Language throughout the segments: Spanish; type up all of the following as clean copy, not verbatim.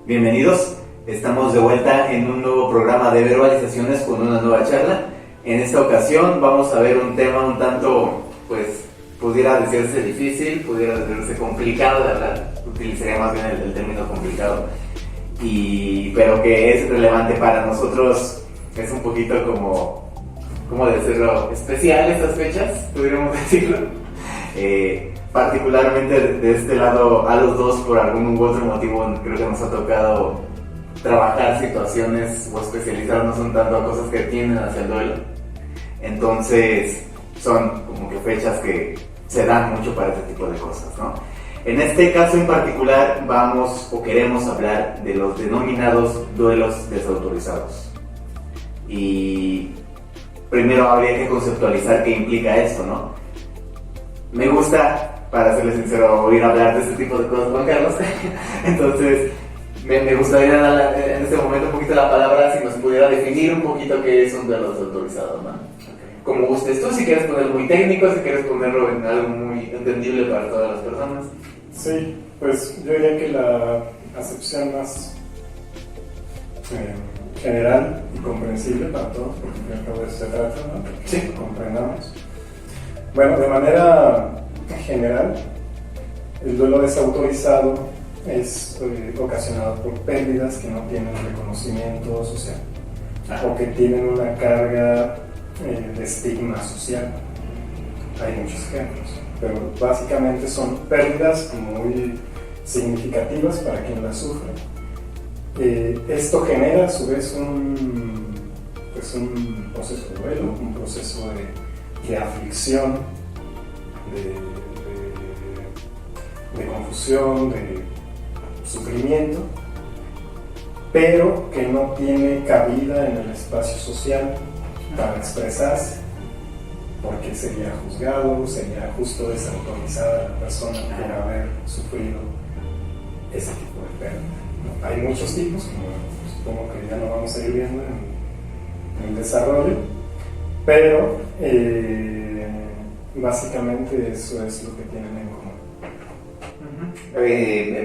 Bienvenidos, estamos de vuelta en un nuevo programa de verbalizaciones con una nueva charla. En esta ocasión vamos a ver un tema un tanto, pues, pudiera decirse difícil, pudiera decirse complicado de hablar, utilizaría más bien el término complicado, pero que es relevante para nosotros. Es un poquito ¿cómo decirlo?, especial estas fechas, pudiéramos decirlo. Particularmente de este lado, a los dos, por algún u otro motivo, creo que nos ha tocado trabajar situaciones o especializarnos un tanto a cosas que tienden hacia el duelo. Entonces, son como que fechas que se dan mucho para este tipo de cosas, ¿no? En este caso en particular, vamos o queremos hablar de los denominados duelos desautorizados. Y primero habría que conceptualizar qué implica esto, ¿no? Me gusta, para serles sincero, oír hablar de este tipo de cosas, Juan Carlos. Entonces, me gustaría dar en este momento un poquito la palabra, si nos pudiera definir un poquito qué es un duelo desautorizado, ¿no? Okay. Como gustes tú, si quieres ponerlo muy técnico, si quieres ponerlo en algo muy entendible para todas las personas. Sí, pues yo diría que la acepción más general y comprensible para todos, porque al cabo de eso se trata, ¿no? Sí. Que comprendamos. Bueno, de manera general, el duelo desautorizado es ocasionado por pérdidas que no tienen reconocimiento social o que tienen una carga de estigma social. Hay muchos ejemplos, pero básicamente son pérdidas muy significativas para quien las sufre. Esto genera a su vez un proceso de duelo, un proceso de aflicción, de confusión, de sufrimiento, pero que no tiene cabida en el espacio social para expresarse, porque sería juzgado, sería justo desautorizada la persona por haber sufrido ese tipo de pérdida, ¿no? Hay muchos tipos, como supongo que ya lo vamos a ir viendo en el desarrollo, pero básicamente eso es lo que tienen en común.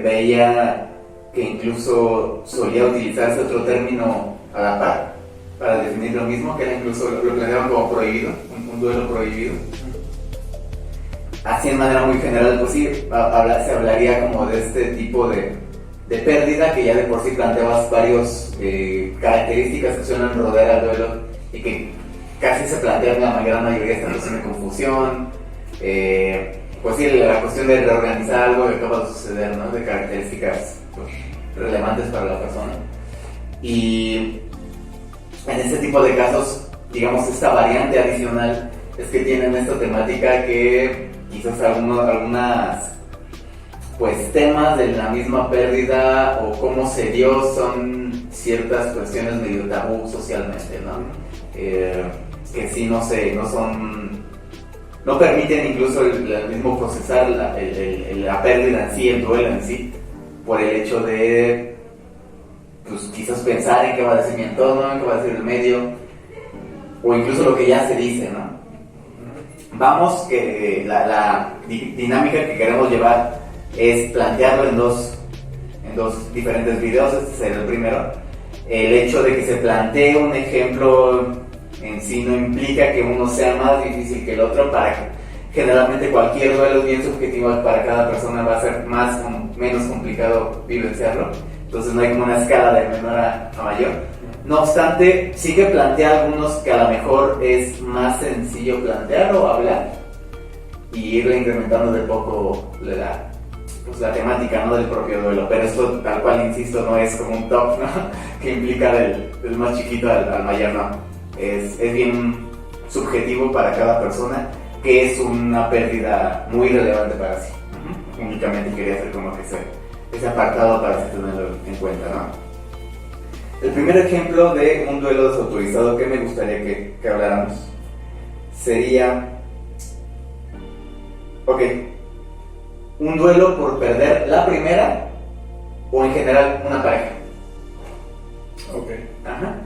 Veía que incluso solía utilizarse otro término a la par para definir lo mismo, que era incluso lo planteaban como prohibido, un duelo prohibido. Así en manera muy general, pues sí, se hablaría como de este tipo de pérdida que ya de por sí planteabas varias características que suelen rodear al duelo y que casi se plantea en la gran mayoría esta noción de confusión, pues sí, la cuestión de reorganizar algo que acaba de suceder, ¿no? De características pues, relevantes para la persona. Y en este tipo de casos, digamos, esta variante adicional es que tienen esta temática que quizás algunas pues temas de la misma pérdida o cómo se dio son ciertas cuestiones medio tabú socialmente, ¿no? Que sí no permiten incluso el mismo procesar la pérdida en sí, el duelo en sí, por el hecho de pues quizás pensar en qué va a decir mi entorno, en qué va a decir el medio, o incluso lo que ya se dice, ¿no? Vamos, que la dinámica que queremos llevar es plantearlo en dos diferentes videos. Este será el primero. El hecho de que se plantee un ejemplo en sí no implica que uno sea más difícil que el otro. Generalmente cualquier duelo es bien subjetivo, para cada persona va a ser más o menos complicado vivenciarlo, entonces no hay como una escala de menor a mayor. No obstante, sí que plantea algunos que a lo mejor es más sencillo plantear o hablar y irle incrementando de poco la temática, ¿no?, del propio duelo, pero esto tal cual, insisto, no es como un top, ¿no?, que implica del más chiquito al mayor, no. Es bien subjetivo para cada persona, que es una pérdida muy relevante para sí. Únicamente quería hacer como que ese apartado para tenerlo en cuenta, ¿no? El primer ejemplo de un duelo desautorizado que me gustaría que habláramos sería... Ok, un duelo por perder la primera o en general una pareja. Ok. Ajá.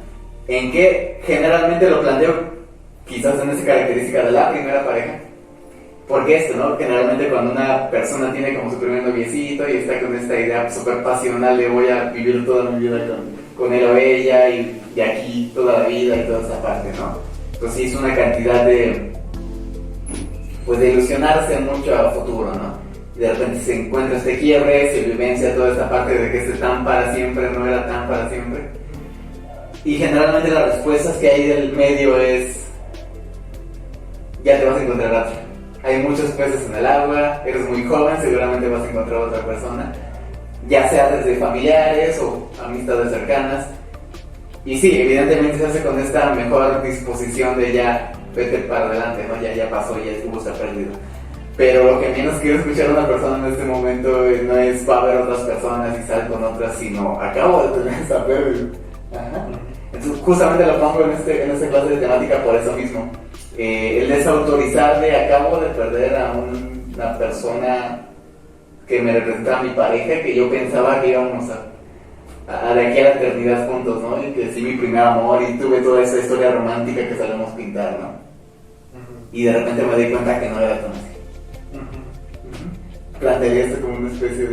En que generalmente lo planteo quizás en esa característica de la primera pareja. Porque esto, ¿no? Generalmente cuando una persona tiene como su primer noviecito y está con esta idea súper pasional de voy a vivir toda mi vida con él o ella y de aquí toda la vida y toda esa parte, ¿no? Pues sí, es una cantidad de, pues de ilusionarse mucho a futuro, ¿no? Y de repente se encuentra este quiebre, se vivencia toda esta parte de que este tan para siempre no era tan para siempre. Y generalmente las respuestas que hay del medio es, ya te vas a encontrar a otra. Hay muchos peces en el agua, eres muy joven, seguramente vas a encontrar a otra persona, ya sea desde familiares o amistades cercanas. Y sí, evidentemente se hace con esta mejor disposición de ya, vete para adelante, ¿no? Ya pasó, ya estuvo, está perdido. Pero lo que menos quiere escuchar a una persona en este momento no es va a ver otras personas y sal con otras, sino acabo de tener esta pérdida. Ajá. Entonces justamente lo pongo en esta clase de temática por eso mismo. El desautorizar de acabo de perder a una persona que me representaba a mi pareja, que yo pensaba que íbamos a de aquí a la eternidad juntos, ¿no? Y que sí, mi primer amor, y tuve toda esa historia romántica que sabemos pintar, ¿no? Y de repente me di cuenta que no era tan así. Plantearía esto como una especie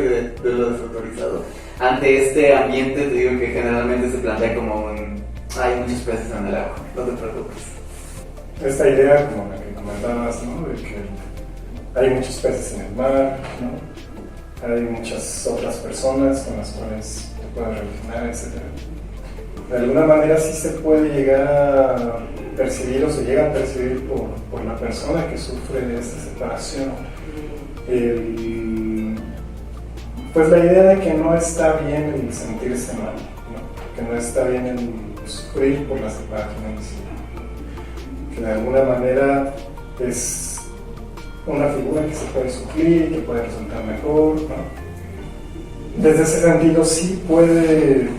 de lo desautorizado. Ante este ambiente, te digo que generalmente se plantea como hay muchos peces en el agua, no te preocupes. Esta idea, como la que comentabas, ¿no? De que hay muchos peces en el mar, ¿no? Hay muchas otras personas con las cuales te puedes relacionar, etc. De alguna manera sí se puede llegar a percibir o se llega a percibir por la persona que sufre de esta separación. Pues la idea de que no está bien el sentirse mal, ¿no? Que no está bien el sufrir por la separación en sí. Que de alguna manera es una figura que se puede suplir, que puede resultar mejor, ¿no? Desde ese sentido sí puede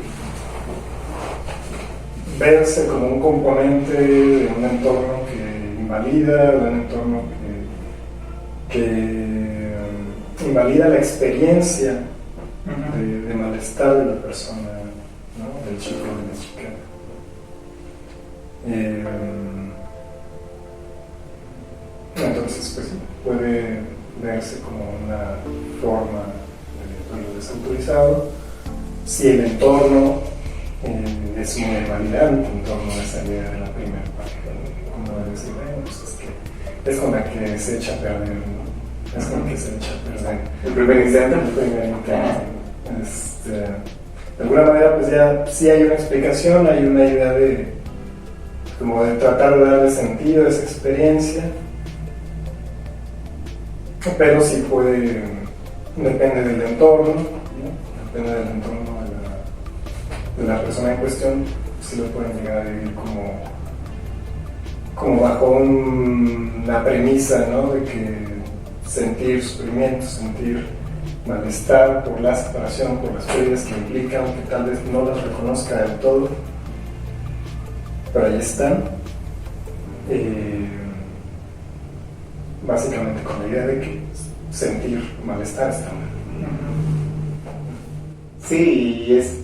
verse como un componente de un entorno que invalida, de un entorno que invalida la experiencia de malestar de la persona, ¿no? Del chico o de la chica. Entonces, pues puede verse como una forma de duelo desautorizado si el entorno es muy invalidante en torno a esa idea de la primera pareja, ¿no? Como de decir, bueno, pues es con la que se echa a perder, ¿no? Es con la que se echa a perder. El primer instante. De alguna manera, pues ya sí hay una explicación, hay una idea de como de tratar de darle sentido a esa experiencia, pero sí puede, depende del entorno, ¿no? Depende del entorno de la persona en cuestión, sí lo pueden llegar a vivir como bajo una premisa, ¿no? De que sentir sufrimiento, sentir malestar por la separación, por las pérdidas que implican, que tal vez no las reconozca del todo, pero ahí están, básicamente con la idea de que sentir malestar está mal. Sí, y es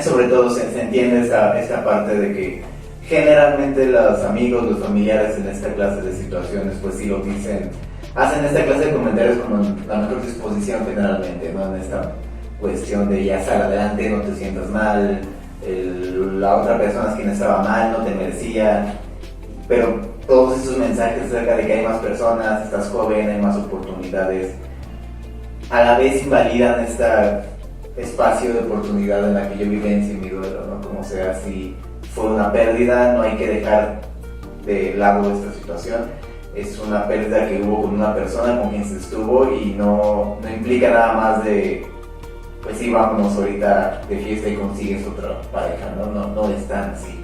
sobre todo se entiende esta parte de que generalmente los amigos, los familiares en esta clase de situaciones pues sí lo dicen, hacen esta clase de comentarios con la mejor disposición generalmente, ¿no? En esta cuestión de ya sal adelante, no te sientas mal, la otra persona es quien estaba mal, no te merecía, pero todos esos mensajes acerca de que hay más personas, estás joven, hay más oportunidades, a la vez invalidan este espacio de oportunidad en la que yo vivencio mi duelo, ¿no? Como sea, si fue una pérdida, no hay que dejar de lado esta situación. Es una pérdida que hubo con una persona con quien se estuvo y no implica nada más de, pues sí, vámonos ahorita de fiesta y consigues otra pareja, no es tan así.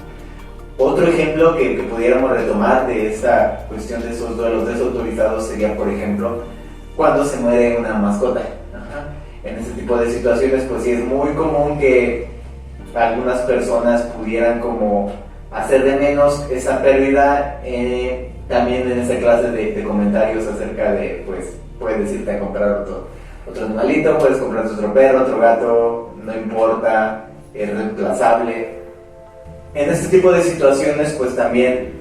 Otro ejemplo que pudiéramos retomar de esta cuestión de esos duelos desautorizados sería, por ejemplo, cuando se muere una mascota. En ese tipo de situaciones, pues sí es muy común que algunas personas pudieran como hacer de menos esa pérdida también en esa clase de comentarios acerca de, pues, puedes irte a comprar otro animalito, puedes comprar otro perro, otro gato, no importa, es reemplazable. En este tipo de situaciones, pues también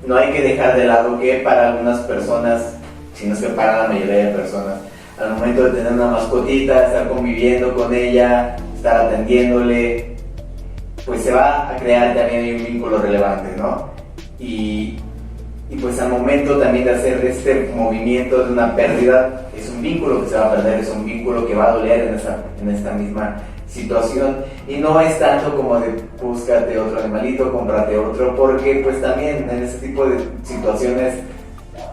no hay que dejar de lado que para algunas personas, si no es que para la mayoría de personas, al momento de tener una mascotita, estar conviviendo con ella, estar atendiéndole, pues se va a crear también un vínculo relevante, ¿no? Y pues al momento también de hacer este movimiento de una pérdida, es un vínculo que se va a perder, es un vínculo que va a doler en esta misma situación, y no es tanto como de búscate otro animalito, cómprate otro, porque pues también en este tipo de situaciones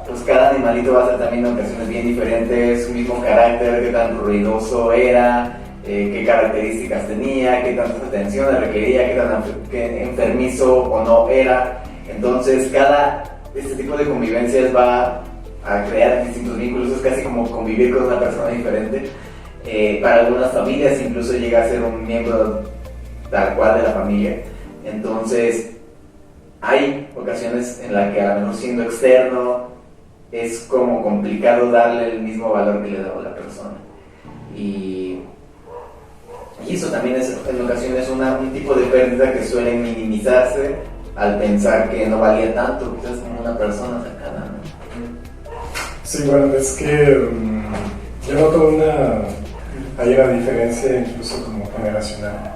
pues cada animalito va a ser también en ocasiones bien diferentes, su mismo carácter, qué tan ruidoso era, qué características tenía, qué tantas atenciones requería, qué enfermizo o no era. Entonces este tipo de convivencias va a crear distintos vínculos, es casi como convivir con una persona diferente. Para algunas familias incluso llega a ser un miembro tal cual de la familia. Entonces hay ocasiones en las que a lo mejor siendo externo es como complicado darle el mismo valor que le da a la persona, y eso también es en ocasiones un tipo de pérdida que suele minimizarse al pensar que no valía tanto, quizás como una persona cercana, ¿no? Sí, bueno, es que yo noto hay una diferencia incluso como generacional,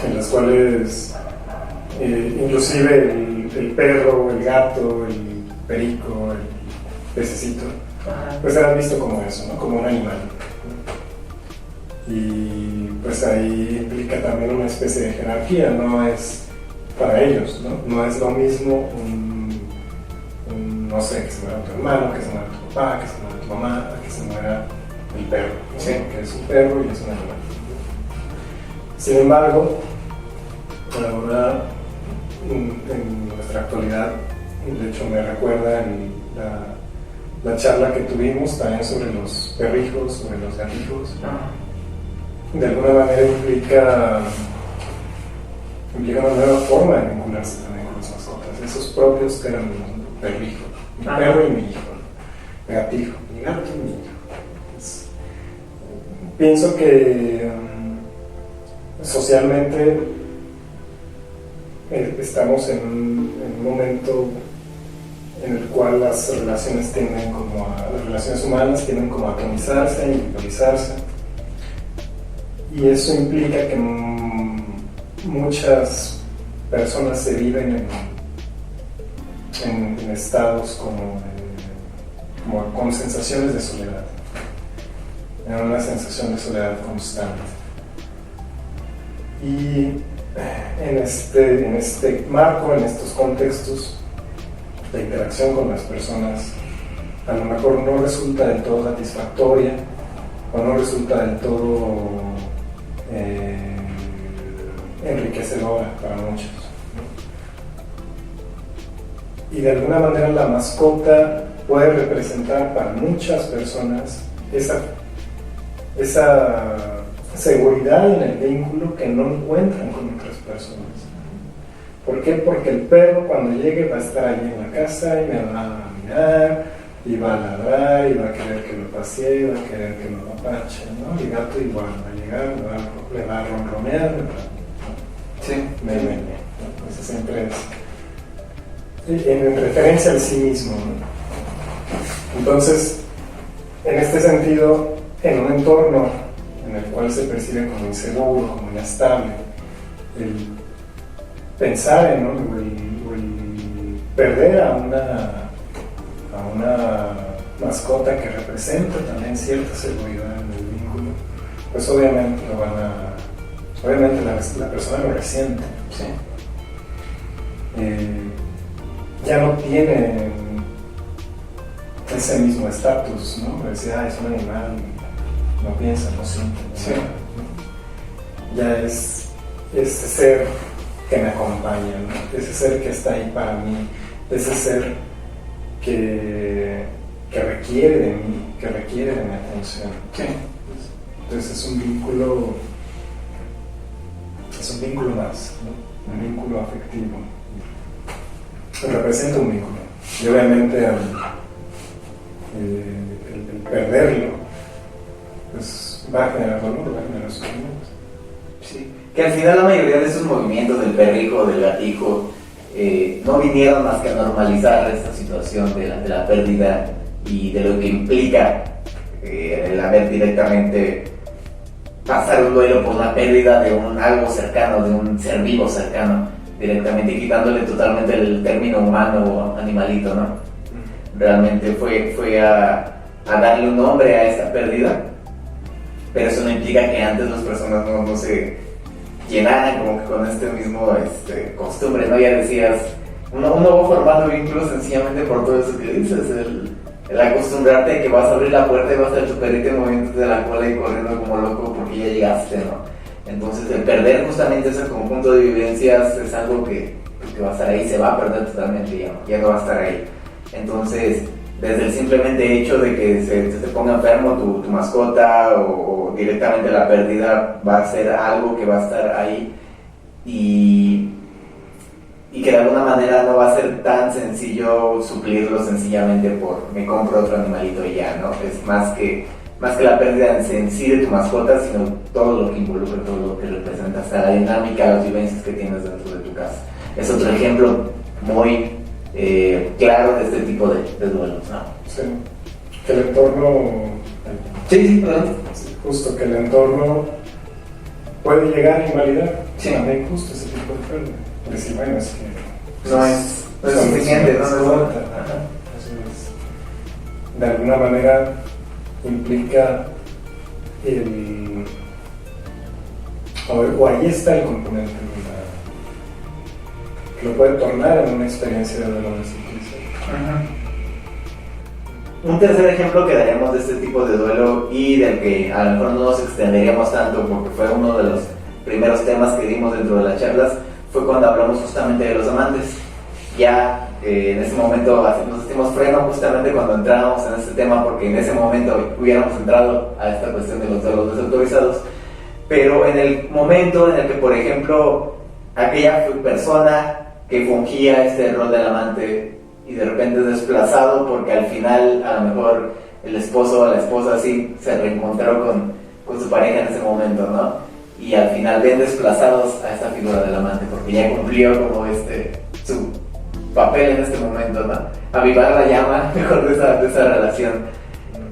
en las cuales inclusive el perro, el gato, el perico, el pececito, pues eran visto como eso, ¿no? Como un animal. Y pues ahí implica también una especie de jerarquía, no es para ellos, ¿no? No es lo mismo no sé, que se muera tu hermano, que se muera tu papá, que se muera tu mamá, que se muera el perro, ¿no? Sí. Que es un perro y es un animal. Sin embargo, ahora en nuestra actualidad, de hecho me recuerda la charla que tuvimos también sobre los perrijos, sobre los gatijos. De alguna manera implica una nueva forma de vincularse también con las mascotas, esos propios términos, ¿no? Perrijo, mi perro y mi hijo, ¿no? Gatijo, mi gato y mi hijo. Pues, pienso que socialmente estamos en un momento en el cual las relaciones humanas tienden como a atomizarse, a individualizarse, y eso implica que muchas personas se viven en estados como con sensaciones de soledad, en una sensación de soledad constante. Y en este marco, en estos contextos, la interacción con las personas a lo mejor no resulta del todo satisfactoria o no resulta del todo enriquecedora para muchos, ¿no? Y de alguna manera la mascota puede representar para muchas personas esa seguridad en el vínculo que no encuentran con otras personas. ¿Por qué? Porque el perro cuando llegue va a estar allí en la casa y me va a mirar y va a ladrar y va a querer que lo pasee, va a querer que lo apache, ¿no? El gato igual va a llegar, le va a ronronear, sí, Entonces siempre es en referencia al sí mismo, ¿no? Entonces, en este sentido, en un entorno en el cual se percibe como inseguro, como inestable, el pensar en, ¿no? o el perder a una mascota que representa también cierta seguridad en el vínculo, pues obviamente la persona lo resiente, ¿sí? Ya no tiene ese mismo estatus, ¿no? Decía, es un animal, no piensa, no siente, ¿sí? Ya es ese ser que me acompaña, ¿no? Ese ser que está ahí para mí, ese ser que requiere de mí, que requiere de mi atención. Sí. Entonces es un vínculo más, ¿no? Un vínculo afectivo. representa un vínculo. Y obviamente el perderlo pues, va a generar dolor, va a generar sufrimiento. Sí. Que al final la mayoría de esos movimientos del perrijo, del gatijo, no vinieron más que a normalizar esta situación de la pérdida y de lo que implica el haber directamente pasar un duelo por una pérdida de algo cercano, de un ser vivo cercano, directamente quitándole totalmente el término humano o animalito, ¿no? Realmente fue a darle un nombre a esta pérdida, pero eso no implica que antes las personas no se llenaran como que con este mismo costumbre, ¿no? Ya decías, un nuevo formato vínculo sencillamente por todo eso que dices, el acostumbrarte a que vas a abrir la puerta y vas a estar tu perrito moviéndote de la cola y corriendo como loco porque ya llegaste, ¿no? Entonces el perder justamente ese conjunto de vivencias es algo que va a estar ahí, se va a perder totalmente, ya no va a estar ahí. Entonces, desde el simplemente hecho de que se ponga enfermo tu mascota o directamente la pérdida va a ser algo que va a estar ahí y que de alguna manera no va a ser tan sencillo suplirlo sencillamente por me compro otro animalito y ya, ¿no? Es más que la pérdida en sí de tu mascota, sino todo lo que involucra, todo lo que representa, hasta la dinámica, las vivencias que tienes dentro de tu casa. Es otro ejemplo muy claro de este tipo de duelos, ¿no? Sí, que el entorno... Sí, perdón. Justo que el entorno puede llegar a invalidar también justo ese tipo de pérdida. Decir, bueno, es que no es suficiente, no es corta. De alguna manera implica o ahí está el componente que lo puede tornar en una experiencia de dolor de Un tercer ejemplo que daríamos de este tipo de duelo y del que a lo mejor no nos extenderíamos tanto porque fue uno de los primeros temas que dimos dentro de las charlas, fue cuando hablamos justamente de los amantes. Ya en ese momento nos hicimos freno justamente cuando entrábamos en este tema, porque en ese momento hubiéramos entrado a esta cuestión de los duelos desautorizados, pero en el momento en el que, por ejemplo, aquella persona que fungía este rol del amante y de repente es desplazado porque al final a lo mejor el esposo o la esposa sí se reencontró con su pareja en ese momento, ¿no? Y al final ven desplazados a esta figura del amante porque ya cumplió como su papel en este momento, ¿no? Avivar la llama mejor de esa relación.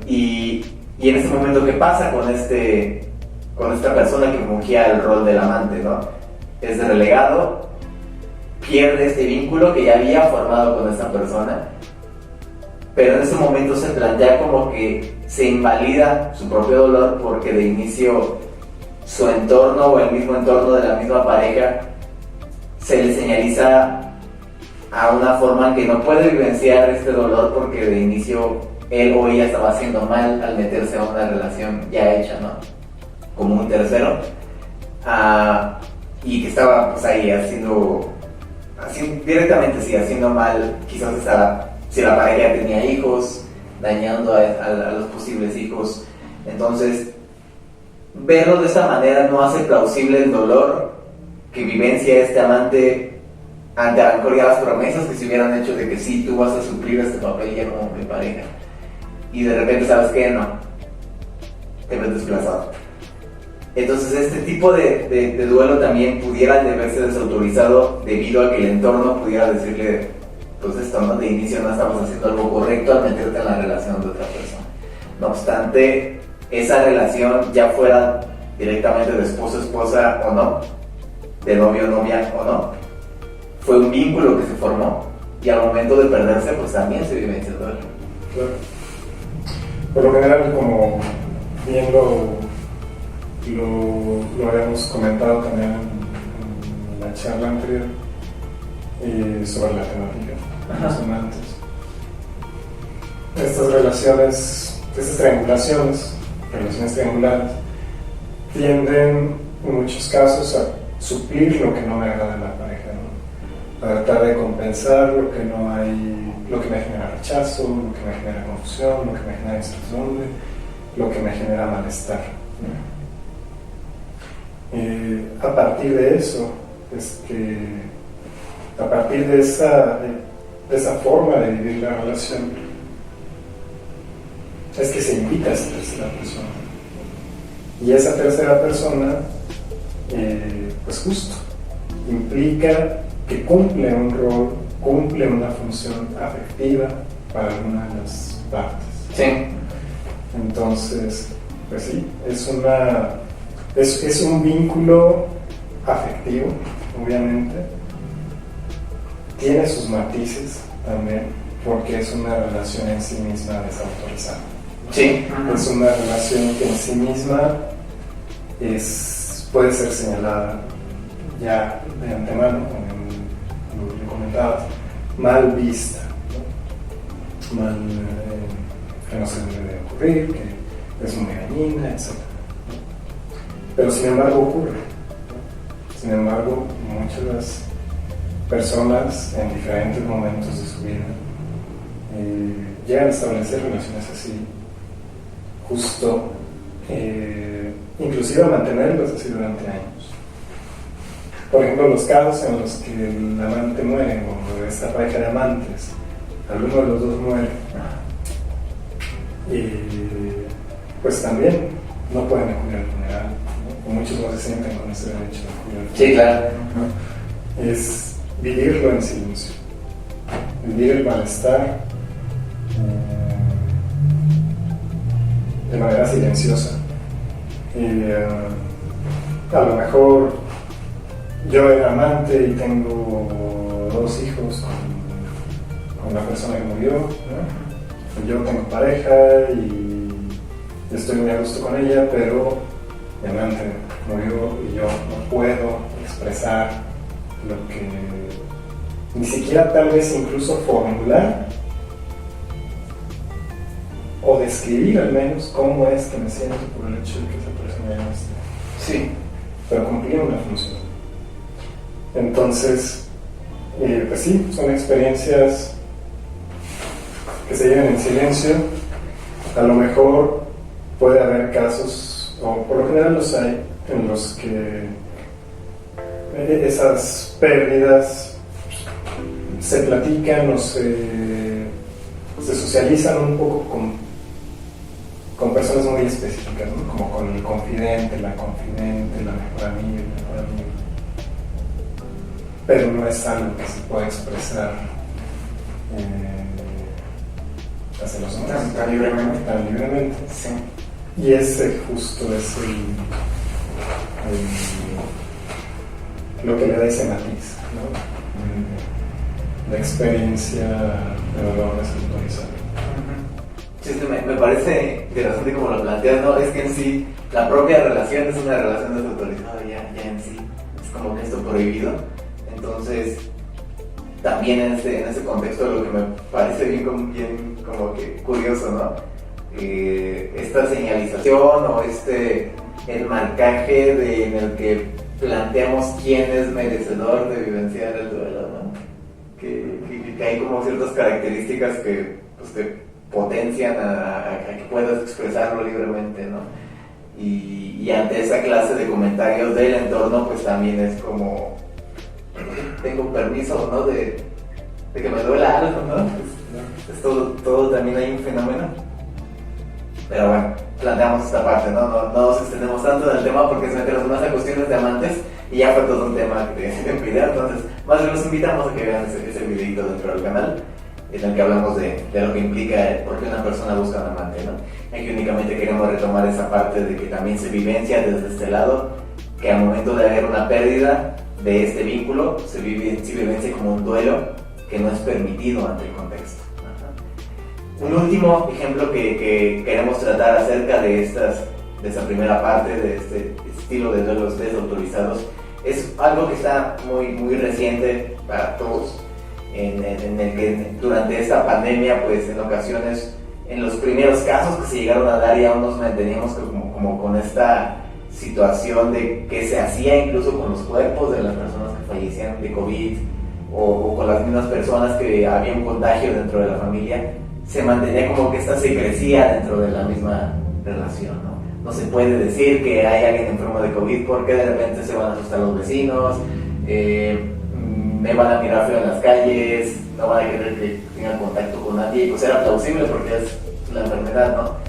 Y en este momento, ¿qué pasa con esta persona que fungía el rol del amante, ¿no? Es relegado, pierde este vínculo que ya había formado con esta persona, pero en ese momento se plantea como que se invalida su propio dolor porque de inicio su entorno o el mismo entorno de la misma pareja se le señaliza a una forma en que no puede vivenciar este dolor porque de inicio él o ella estaba haciendo mal al meterse a una relación ya hecha, ¿no? Como un tercero, y que estaba pues ahí haciendo directamente sí, haciendo mal, quizás si la pareja tenía hijos, dañando a los posibles hijos. Entonces verlo de esta manera no hace plausible el dolor que vivencia este amante ante a lo mejor ya las promesas que se hubieran hecho de que sí, tú vas a suplir este papel ya como mi pareja, y de repente sabes que no, te ves desplazado. Entonces este tipo de duelo también pudiera de verse desautorizado debido a que el entorno pudiera decirle, pues esto, ¿no? De inicio no estamos haciendo algo correcto al meterte en la relación de otra persona. No obstante, esa relación, ya fuera directamente de esposo-esposa o no, de novio-novia o no, fue un vínculo que se formó y al momento de perderse, pues también se vivencia el duelo. Claro. Por lo general, como bien lo habíamos comentado también en la charla anterior sobre la temática de los amantes. Estas relaciones, estas triangulaciones, relaciones triangulares, tienden en muchos casos a suplir lo que no me agrada en la pareja, ¿no? A tratar de compensar lo que me genera rechazo, lo que me genera confusión, lo que me genera incertidumbre, lo que me genera malestar, ¿no? A partir de eso, a partir de de esa forma de vivir la relación es que se invita a esa tercera persona. Y esa tercera persona, pues justo, implica que cumple un rol, cumple una función afectiva para alguna de las partes. Sí. Entonces, pues sí, es un vínculo afectivo, obviamente. Tiene sus matices también, porque es una relación en sí misma desautorizada. Sí. Es una relación que en sí misma puede ser señalada ya de antemano, como lo comentabas, mal vista, ¿no? Que no se debe ocurrir, que es muy dañina, etc. Pero sin embargo ocurre. Sin embargo, muchas personas en diferentes momentos de su vida llegan a establecer relaciones así, justo, inclusive a mantenerlas así durante años. Por ejemplo, los casos en los que el amante muere, o esta pareja de amantes, alguno de los dos muere, pues también no pueden acudir al funeral, ¿no? O muchos no se sienten con ese derecho de acudir al funeral. Sí, claro. ¿No? Es vivirlo en silencio, vivir el malestar de manera silenciosa. A lo mejor yo era amante y tengo 2 hijos con la persona que murió, ¿no? Yo tengo pareja y estoy muy a gusto con ella, pero mi amante murió y yo no puedo expresar lo que ni siquiera tal vez incluso formular o describir al menos cómo es que me siento por el hecho de que esa persona ya no esté. Sí. Pero cumplir una función. Entonces, pues sí, son experiencias que se llevan en silencio. A lo mejor puede haber casos, o por lo general los hay, en los que esas pérdidas se platican o se socializan un poco con personas muy específicas, ¿no? Como con el confidente, la mejor amiga, el mejor amigo. Pero no es algo que se pueda expresar hacia los demás. Tan libremente. Tan libremente. Sí. Y ese justo es lo que le da ese matiz, ¿no? La experiencia de dolor desautorizado. Sí, me parece interesante como lo planteas, ¿no? Es que en sí la propia relación es una relación desautorizada ya en sí, es como que esto prohibido. Entonces, también en ese contexto lo que me parece bien como que curioso, ¿no? Esta señalización o el marcaje en el que planteamos quién es merecedor de vivenciar el duelo, ¿no? Que hay como ciertas características que potencian a que puedas expresarlo libremente, ¿no? Y ante esa clase de comentarios del entorno, pues también es como, tengo permiso, ¿no? De que me duela algo, ¿no? Es todo también hay un fenómeno. Pero bueno, planteamos esta parte, ¿no? No nos extendemos tanto en el tema porque se metemos más a cuestiones de amantes y ya fue todo un tema de video. Entonces, más bien los invitamos a que vean ese videito dentro del canal en el que hablamos de lo que implica por qué una persona busca un amante, ¿no? Aquí únicamente queremos retomar esa parte de que también se vivencia desde este lado, que al momento de haber una pérdida de este vínculo, se vivencia como un duelo que no es permitido ante el contexto. Un último ejemplo que queremos tratar acerca de esa primera parte, de este estilo de duelos desautorizados, es algo que está muy reciente para todos, en el que durante esta pandemia, pues en ocasiones, en los primeros casos que se llegaron a dar, ya aún nos manteníamos como con esta situación de qué se hacía incluso con los cuerpos de las personas que fallecían de COVID o con las mismas personas que había un contagio dentro de la familia. Se mantenía como que esta secrecía dentro de la misma relación, ¿no? No se puede decir que hay alguien enfermo de COVID porque de repente se van a asustar los vecinos, me van a mirar feo en las calles, ¿no? no van a querer que tengan contacto con nadie, y pues era plausible porque es la enfermedad, ¿no?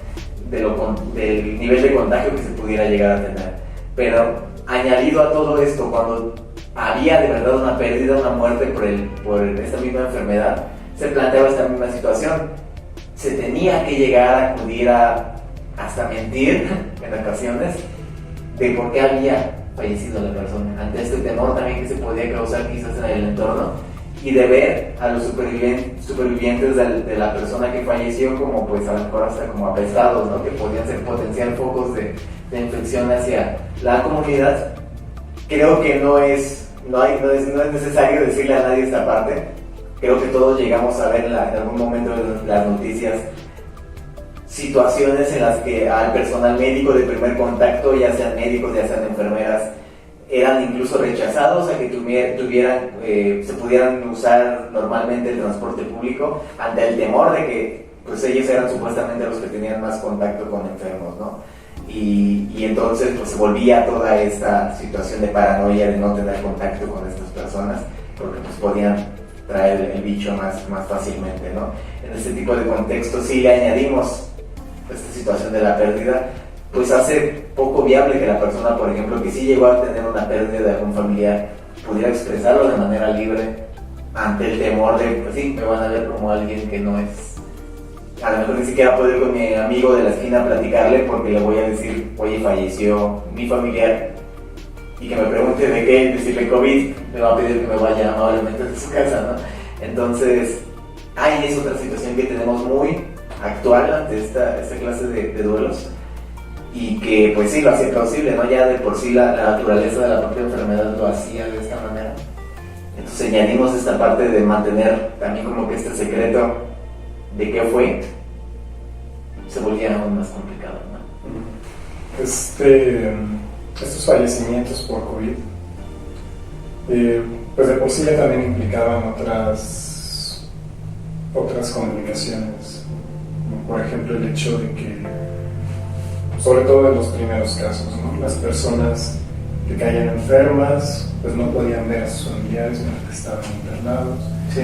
Del nivel de contagio que se pudiera llegar a tener. Pero añadido a todo esto, cuando había de verdad una pérdida, una muerte por esta misma enfermedad, se planteaba esta misma situación. Se tenía que llegar a acudir hasta mentir en ocasiones de por qué había fallecido la persona, ante este temor también que se podía causar quizás en el entorno, y de ver a los supervivientes de la persona que falleció como pues a lo mejor hasta como apestados, ¿no? Que podían ser potencial focos de infección hacia la comunidad. Creo que no es necesario decirle a nadie esta parte. Creo que todos llegamos a ver en algún momento de las noticias situaciones en las que al personal médico de primer contacto, ya sean médicos, ya sean enfermeras, eran incluso rechazados a que se pudieran usar normalmente el transporte público ante el temor de que pues ellos eran supuestamente los que tenían más contacto con enfermos, ¿no? Y entonces pues se volvía toda esta situación de paranoia de no tener contacto con estas personas porque pues podían traer el bicho más fácilmente, ¿no? En este tipo de contexto sí le añadimos esta situación de la pérdida, pues hace poco viable que la persona, por ejemplo, que sí llegó a tener una pérdida de algún familiar, pudiera expresarlo de manera libre ante el temor de, pues sí, me van a ver como alguien que no es, a lo mejor ni siquiera puedo ir con mi amigo de la esquina a platicarle porque le voy a decir, oye, falleció mi familiar, y que me pregunte de qué, decirle COVID, me va a pedir que me vaya amablemente de su casa, ¿no? Entonces, ahí es otra situación que tenemos muy actual ante esta clase de duelos, y que pues sí lo hacía plausible, ¿no? Ya de por sí la naturaleza de la propia enfermedad lo hacía de esta manera. Entonces añadimos esta parte de mantener también como que este secreto de qué fue, se volvía aún más complicado, ¿no? Estos fallecimientos por COVID, pues de por sí ya también implicaban otras complicaciones. Por ejemplo, el hecho de que, sobre todo en los primeros casos, ¿no? Las personas que caían enfermas pues no podían ver a sus familiares mientras estaban internados. Sí.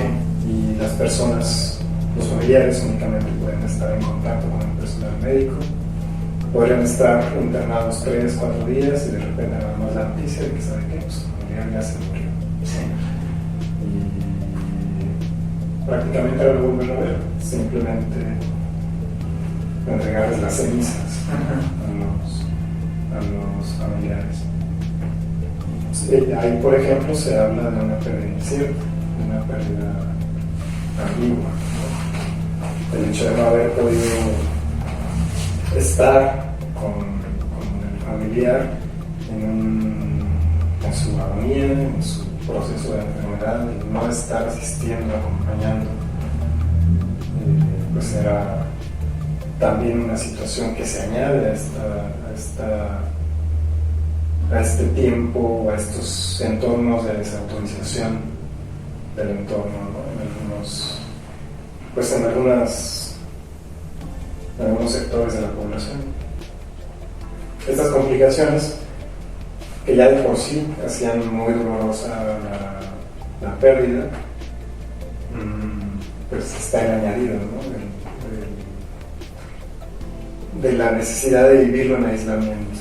Y los familiares únicamente pueden estar en contacto con el personal médico. Podrían estar internados 3, 4 días y de repente nada más la noticia de que sabe qué, pues su familiar ya se murió. Sí. Y prácticamente no lo vuelven a ver, simplemente entregarles las cenizas a los familiares. Ahí, por ejemplo, se habla de una pérdida incierta, de una pérdida ambigua, ¿no? El hecho de no haber podido estar con el familiar en su agonía, en su proceso de enfermedad, y no estar asistiendo, acompañando, pues era también una situación que se añade a este tiempo, a estos entornos de desautorización del entorno, ¿no? En algunos sectores de la población. Estas complicaciones, que ya de por sí hacían muy dolorosa la pérdida, pues está el añadido, ¿no? De la necesidad de vivirlo en aislamiento,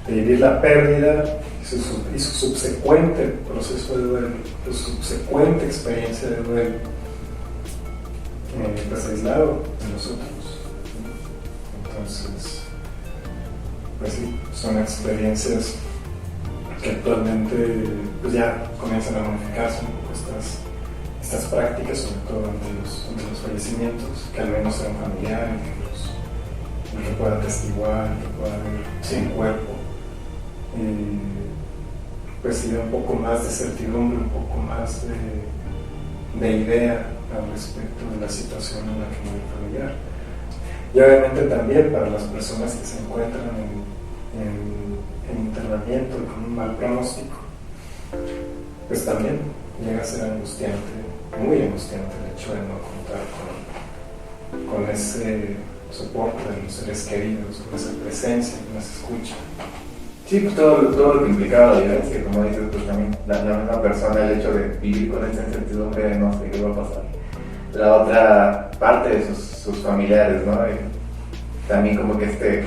de vivir la pérdida y su subsecuente proceso de duelo, su subsecuente experiencia de duelo, pues aislado de nosotros. Entonces, pues sí, son experiencias que actualmente pues ya comienzan a modificarse un poco estas prácticas, sobre todo ante los fallecimientos, que al menos sean familiares, que pueda atestiguar, que pueda ver el cuerpo. Pues sí, un poco más de certidumbre, un poco más de idea al respecto de la situación en la que vive el familiar. Y obviamente también para las personas que se encuentran en internamiento y con un mal pronóstico, pues también llega a ser angustiante, muy angustiante el hecho de no contar con ese soporte de los seres queridos, con esa presencia, con esa escucha. Sí, pues todo lo que implicaba la violencia, como dices, pues también la misma persona, el hecho de vivir con esa incertidumbre de no sé qué va a pasar. La otra parte de sus familiares, ¿no? Y también como que este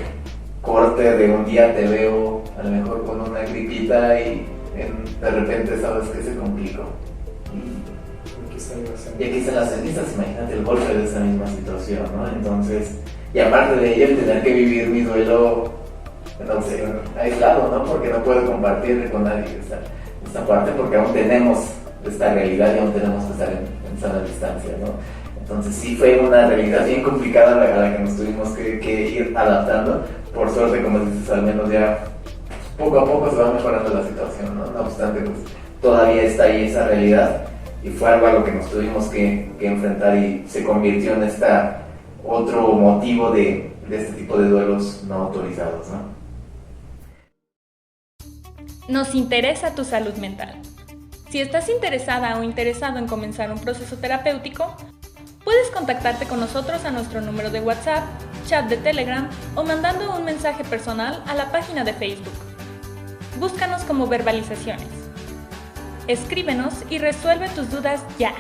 corte de un día te veo a lo mejor con una gripita y de repente sabes que se complicó. Y aquí están las cenizas, imagínate el golpe de esa misma situación, ¿no? Entonces, y aparte de ello, el tener que vivir mi duelo, no sé, aislado, ¿no? Porque no puedo compartir con nadie esta parte, porque aún tenemos esta realidad y aún tenemos que estar en sana distancia, ¿no? Entonces sí fue una realidad bien complicada a la que nos tuvimos que ir adaptando. Por suerte, como dices, al menos ya poco a poco se va mejorando la situación, ¿no? No obstante, pues todavía está ahí esa realidad y fue algo a lo que nos tuvimos que enfrentar y se convirtió en otro motivo de este tipo de duelos no autorizados, ¿no? Nos interesa tu salud mental. Si estás interesada o interesado en comenzar un proceso terapéutico, puedes contactarte con nosotros a nuestro número de WhatsApp, chat de Telegram o mandando un mensaje personal a la página de Facebook. Búscanos como Verbalizaciones. Escríbenos y resuelve tus dudas ya.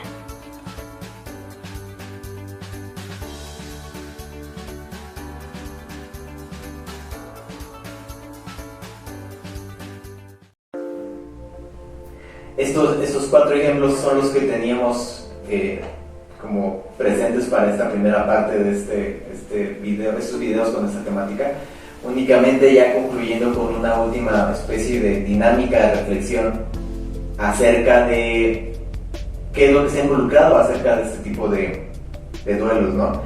Estos 4 ejemplos son los que teníamos como presentes para esta primera parte de estos videos con esta temática. Únicamente ya concluyendo con una última especie de dinámica de reflexión acerca de qué es lo que se ha involucrado acerca de este tipo de duelos, ¿no?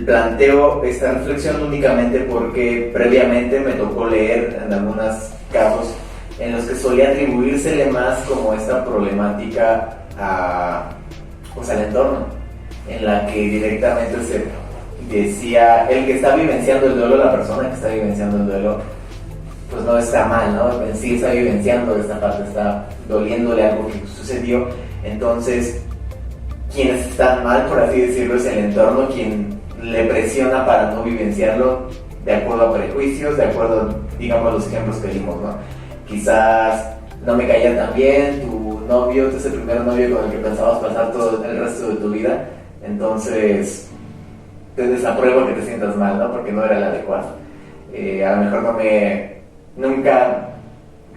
Planteo esta reflexión únicamente porque previamente me tocó leer en algunos casos en los que solía atribuírsele más como esta problemática al entorno, en la que directamente se decía, el que está vivenciando el duelo, la persona que está vivenciando el duelo, pues no está mal, ¿no? En sí está vivenciando esta parte, está doliéndole algo que sucedió. Entonces, quienes están mal, por así decirlo, es el entorno quien le presiona para no vivenciarlo de acuerdo a prejuicios, de acuerdo, digamos, a los ejemplos que dimos, ¿no? Quizás no me caía tan bien tu novio, ese primer novio con el que pensabas pasar todo el resto de tu vida, entonces te desapruebo que te sientas mal, ¿no? Porque no era el adecuado. A lo mejor nunca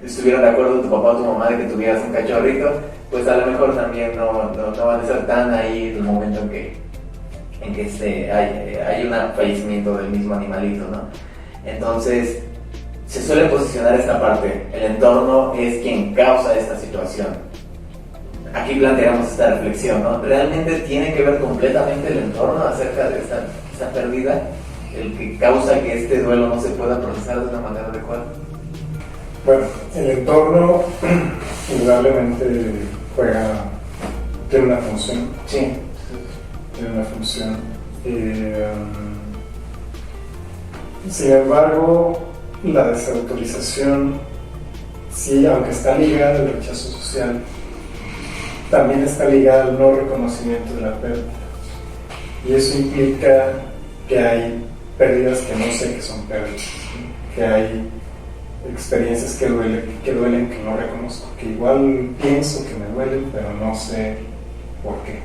estuvieron de acuerdo tu papá o tu mamá de que tuvieras un cachorrito, pues a lo mejor también no van a ser tan ahí el momento en que hay un fallecimiento del mismo animalito, ¿no? Entonces se suele posicionar esta parte, el entorno es quien causa esta situación. Aquí planteamos esta reflexión, ¿no? ¿Realmente tiene que ver completamente el entorno acerca de esta pérdida, el que causa que este duelo no se pueda procesar de una manera adecuada? Bueno, el entorno indudablemente tiene una función. Sí. Tiene una función. Sin embargo, la desautorización, sí, aunque está ligada al rechazo social, también está ligada al no reconocimiento de la pérdida. Y eso implica que hay pérdidas que no sé que son pérdidas, que hay experiencias que duelen, que no reconozco, que igual pienso que me duelen, pero no sé por qué.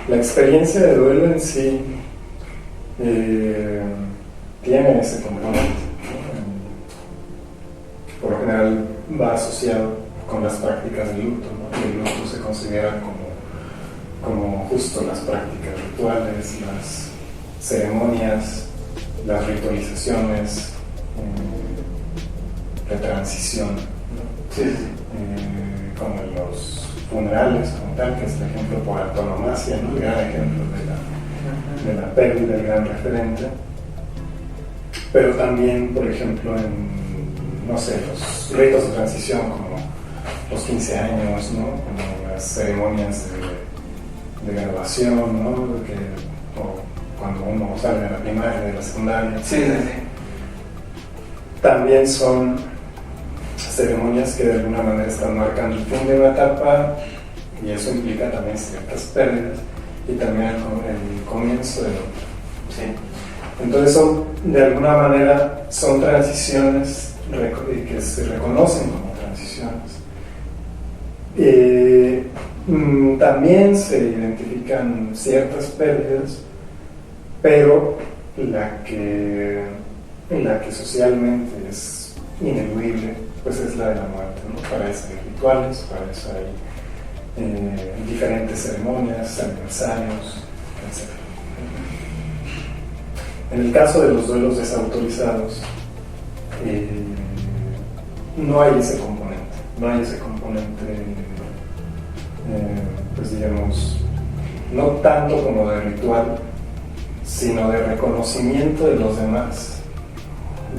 La experiencia de duelo en sí tiene ese componente, ¿no? Por lo general va asociado con las prácticas del luto, ¿no? El luto se considera como justo las prácticas rituales, las ceremonias, las ritualizaciones de transición, ¿no? Sí. Como en los funerales, como tal, que es el ejemplo por antonomasia, ¿no? El gran ejemplo de la pérdida, el gran referente. Pero también, por ejemplo, en, no sé, los ritos de transición, como los 15 años, ¿no? Como las ceremonias de graduación, ¿no? O cuando uno sale de la primaria, de la secundaria. Sí. También son ceremonias que de alguna manera están marcando el fin de una etapa, y eso implica también ciertas pérdidas y también el comienzo de otra. Sí. Entonces de alguna manera son transiciones que se reconocen como transiciones. También se identifican ciertas pérdidas, pero la que socialmente es ineludible, pues es la de la muerte, ¿no? Para eso hay rituales, para eso hay diferentes ceremonias, aniversarios, etc. En el caso de los duelos desautorizados, no hay ese componente, pues digamos, no tanto como de ritual, sino de reconocimiento de los demás,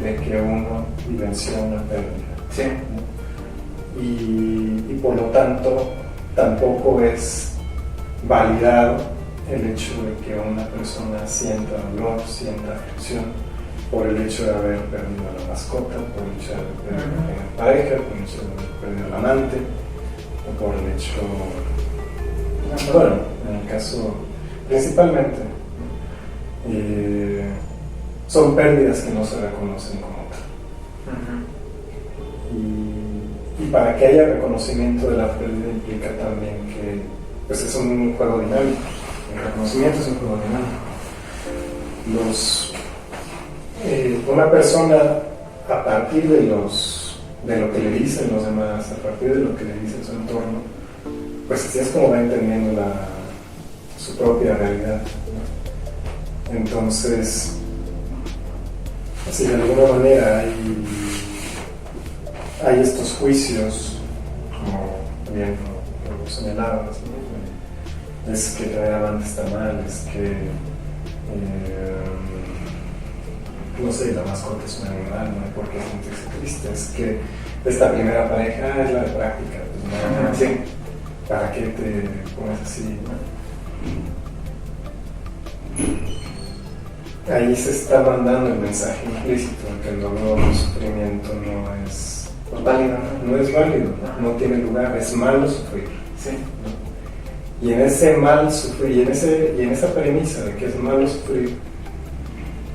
de que uno vivenció una pérdida. Sí. Y por lo tanto, tampoco es validado el hecho de que una persona sienta dolor, sienta aflicción por el hecho de haber perdido a la mascota, por el hecho de haber perdido a la pareja, por el hecho de haber perdido al amante, o por el hecho, bueno, en el caso principalmente, son pérdidas que no se reconocen como tal. Y para que haya reconocimiento de la pérdida implica también que pues es un juego dinámico. El reconocimiento es un juego dinámico. Una persona, a partir de lo que le dicen los demás, a partir de lo que le dice su entorno, pues así es como va entendiendo su propia realidad, ¿no? Entonces, si de alguna manera hay estos juicios, como bien lo señalabas, ¿no? Es que traer amante está mal, es que no sé, la mascota es un animal, no hay por qué sentirse triste, es que esta primera pareja es la de práctica, pues no, sí. ¿Para qué te pones así, no? Ahí se está mandando el mensaje implícito de que el dolor o el sufrimiento no es válido, no es válido, no tiene lugar, es malo sufrir. Sí. ¿No? Y en ese mal sufrir, y en esa premisa de que es malo sufrir,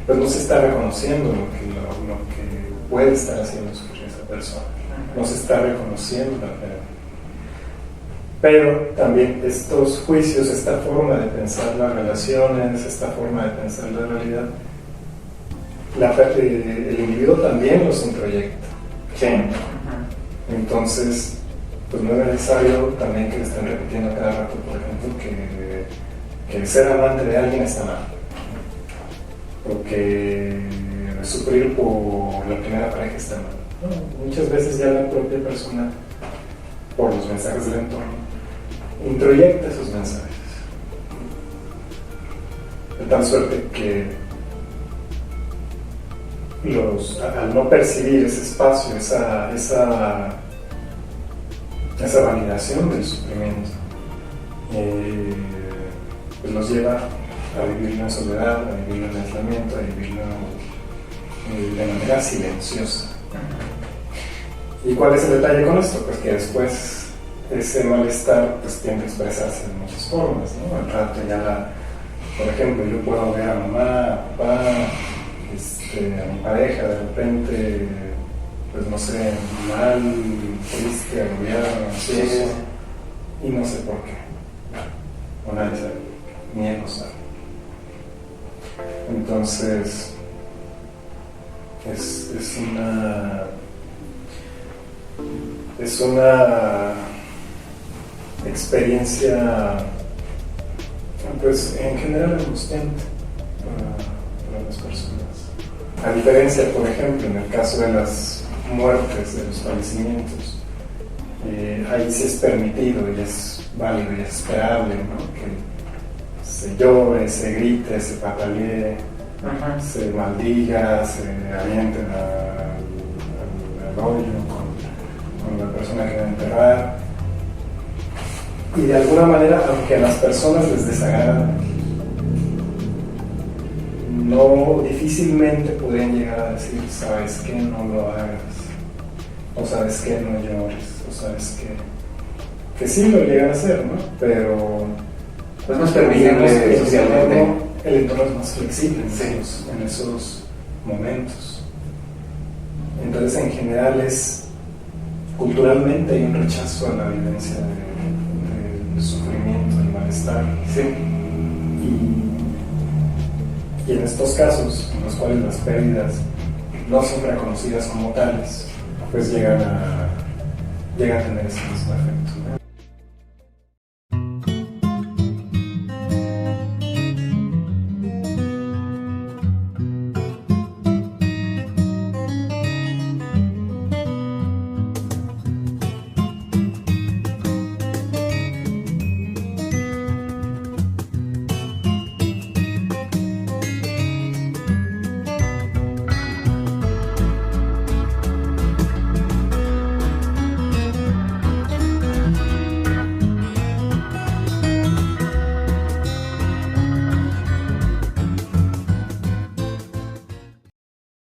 pues no se está reconociendo lo que puede estar haciendo sufrir esa persona, no se está reconociendo la pérdida. Pero también estos juicios, esta forma de pensar las relaciones, esta forma de pensar la realidad, el individuo también los introyecta. Sí. Entonces, pues no es necesario también que le estén repitiendo cada rato, por ejemplo, que ser amante de alguien está mal, o que sufrir por la primera pareja está mal. No, muchas veces ya la propia persona, por los mensajes del entorno, introyecta esos mensajes, de tal suerte que al no percibir ese espacio, esa validación del sufrimiento, pues los lleva a vivirlo en soledad, a vivirlo en aislamiento, a vivirlo de manera silenciosa. ¿Y cuál es el detalle con esto? Pues que después ese malestar pues tiende a expresarse de muchas formas, ¿no? Al rato por ejemplo, yo puedo ver a mamá, a papá, a mi pareja, de repente, pues no sé, mal, triste, agobiado, ansioso, y no sé por qué, o nadie sabe, ni él lo sabe. Entonces, es una experiencia, pues en general angustiante para las personas. A diferencia, por ejemplo, en el caso de las muertes, de los fallecimientos, ahí sí es permitido y es válido y es esperable, ¿no? Que se llore, se grite, se patalee, se maldiga, se avienten al hoyo con la persona que va a enterrar. Y de alguna manera, aunque a las personas les desagrada, difícilmente pueden llegar a decir, ¿sabes qué? No lo hagas, o ¿sabes qué? No llores, o ¿sabes qué? Que sí lo llegan a hacer, ¿no? Pero pues no es permisible socialmente. el entorno es más flexible Sí. en esos momentos. Entonces, en general, culturalmente hay un rechazo a la vivencia del sufrimiento, del malestar. Sí. Y en estos casos, en los cuales las pérdidas no son reconocidas como tales, pues llegan a tener ese mismo efecto.